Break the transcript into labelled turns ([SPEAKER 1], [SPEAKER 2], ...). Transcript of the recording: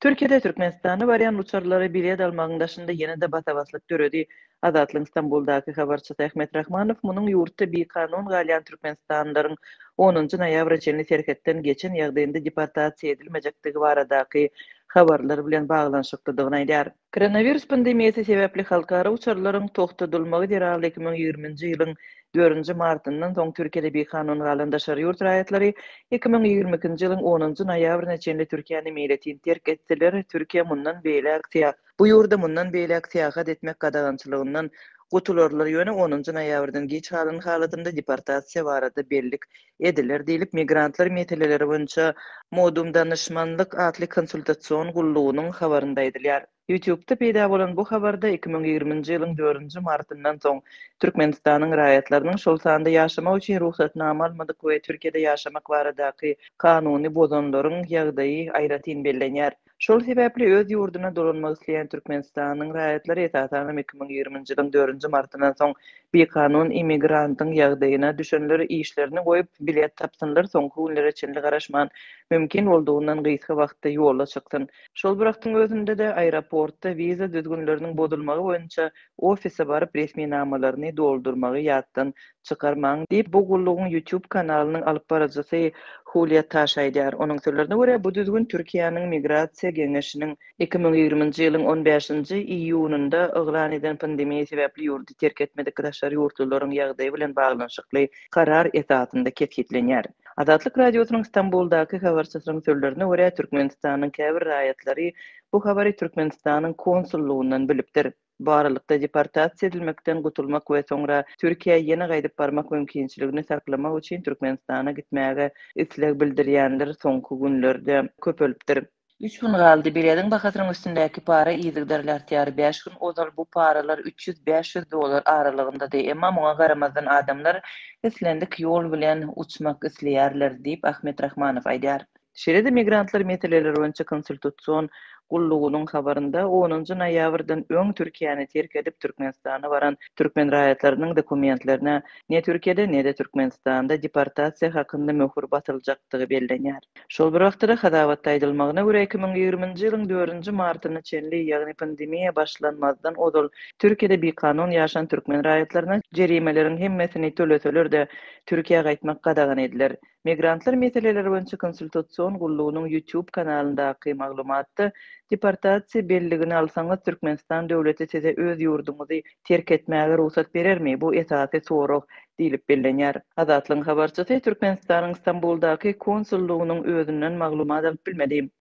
[SPEAKER 1] Türkiýede Türkmenistany barýan uçarlary bilet almagyň ýene de batawaslyk göredi. Azatlyň Istanbuldaky habarçysy Ähmet Rahmanow munyň ýurtda kanun galýan türkmenistanlylaryň 10 noýabr çenli terketden geçen ýagdaýynda deportasiýa edilmejekdigi baradaky habarlar bilen baglanyşyklydygyny aýdýar. Koronavirus pandemiýasy sebäpli halkara uçarlaryň togtadylmagy derhal 2020-nji ýylyň 4 martyndan soň Türkiýede kanun galan daşary ýurt raýatlary 2022-nji ýylyň 10 noýabryna çenli Türkiýany meýletin terk etdiler. Türkiýe mundan beýle aksiýa bu ýurda mundan beýle aksiýahat etmek gadagançylygyndan gutulurlar ýöne 10 noýabrdan geç halyň halatynda deportasiýa barada bellik ediler diýilip migrantlar meseleleri boýunça modum danışmanlyk atly konsultasiýon gullugynyň habarynda aýdylýar. YouTube'da peýda bolan bu habarda 2020-nji ýylyň 4 martyndan soň Türkmenistanyň raýatlarynyň şol sanda ýaşamak üçin ruhsatnama almadyk we Türkiýede ýaşamak baradaky kanuny bozanlaryň ýagdaýy aýratyn bellenýär. Şol sebäpli öz ýurduna dolanmak isleýän Türkmenistanyň raýatlary esasam 2020-nji ýylyň 4 martyndan soň kanun immigrantyň ýagdaýyna düşenleri işlerini goýup bilet tapsynlar, soňky günlere çenli garaşman mümkin boldugyny gysga wagtda ýola çykdyn. Şol wagtyň özünde de aeroportda wiza düzgünleriniň bozulmagy boýunça ofise baryp resmi namalaryny doldurmagy ýatdan çykarmaň diýip bu gullugyň YouTube kanalynyň alyp barajysy Hulya Taş aýdýar. Onuň sözlerine görä bu düzgün Türkiýanyň migrasiýa geňeşiniň 2020-nji ýylyň 15-nji iýunynda eglan eden pandemiýa sebäpli ýurdy terk etmedik daşary ýurtlularyň ýagdaýy bilen baglanyşykly karar esasynda ketgitlenýär. Azatlyk radiosynyň Istanbuldaky habarçysynyň sözlerine görä Türkmenistanyň käbir raýatlary bu habary Türkmenistanyň konsullugyndan bilipdir. Bu aralykda deportasiýa edilmekden gutulmak we soňra Türkiýe ýene gaýdyp barmak mümkinçiligini saklamak üçin Türkmenistana gitmäge isleg bildirýänler soňky günlerde köpelipdir. 3 gün galdy bilediň bahasynyň üstündäki para ýyzygdarlar 5 gün ozal bu paralar $300-500 aralygynda emma muňa garamazdan adamlar islendik ýol bilen uçmak isleýärler diýip Ahmet Rahmanow aýdýar. Şeýle-de migrantlar meseleleri boýunça konsultasiýon gullugynyň habarynda 10 noýabrdan öň Türkiýany terk edip Türkmenistana baran türkmen raýatlarynyň dokumentlerine ne Türkiýede ne de Türkmenistanda deportasiýa hakynda möhür basyljakdygy bellenýär. Şol bir wagtda hadabat aýdylmagyna görä 2020-nji ýylyň 4 martyna çenli ýagny pandemiýa başlanmazdan ozal Türkiýede kanun ýaşan türkmen raýatlaryna jerimeleriň hemmesini töleseler de Türkiýe gaýtmak gadagan ediler. Migrantlar meseleleri boýunça konsultasiýon gullugynyň YouTube kanalyndaky maglumatda deportasiýa belligini alsaňyz Türkmenistan döwleti size öz ýurduňyzy terk etmäge ruhsat berermi? Bu esasy sorag diýilip bellenýär. Azatlyň habarçysy Türkmenistanyň Istanbuldaky konsullugynyň özünden maglumat alyp bilmedi.